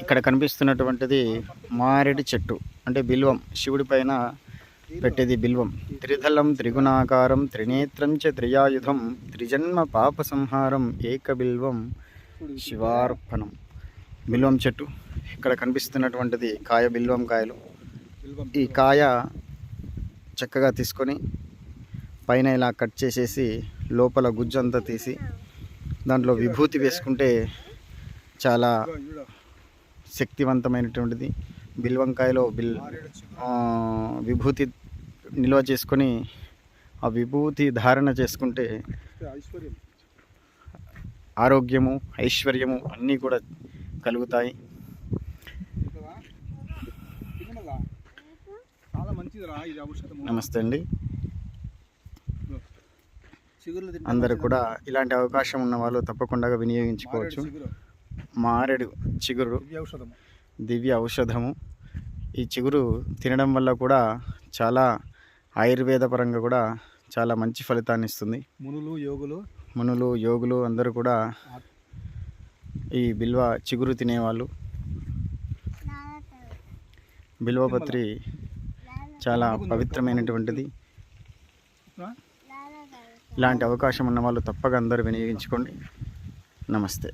ఇక్కడ కనిపిస్తున్నటువంటిది మారేడు చెట్టు, అంటే బిల్వం. శివుడి పైన పెట్టేది బిల్వం. త్రిదళం త్రిగుణాకారం త్రినేత్రం చ త్రియాయుధం త్రిజన్మ పాప సంహారం ఏక బిల్వం శివార్పణం. బిల్వం చెట్టు ఇక్కడ కనిపిస్తున్నటువంటిది కాయ, బిల్వం కాయలు. ఈ కాయ చక్కగా తీసుకొని పైన ఇలా కట్ చేసేసి లోపల గుజ్జంతా తీసి దాంట్లో విభూతి వేసుకుంటే చాలా శక్తివంతమైనటువంటిది. బిల్వంకాయలో విభూతి నిల్వ చేసుకొని ఆ విభూతి ధారణ చేసుకుంటే ఆరోగ్యము, ఐశ్వర్యము అన్నీ కూడా కలుగుతాయి. నమస్తే అండి. అందరూ కూడా ఇలాంటి అవకాశం ఉన్న వాళ్ళు తప్పకుండా వినియోగించుకోవచ్చు. మారేడు చిగురు దివ్య ఔషధము. ఈ చిగురు తినడం వల్ల కూడా చాలా ఆయుర్వేద పరంగా కూడా చాలా మంచి ఫలితాన్ని ఇస్తుంది. మునులు యోగులు అందరూ కూడా ఈ బిల్వ చిగురు తినేవాళ్ళు. బిల్వపత్రి చాలా పవిత్రమైనటువంటిది. ఇలాంటి అవకాశం ఉన్న వాళ్ళు తప్పక అందరూ వినియోగించుకోండి. నమస్తే.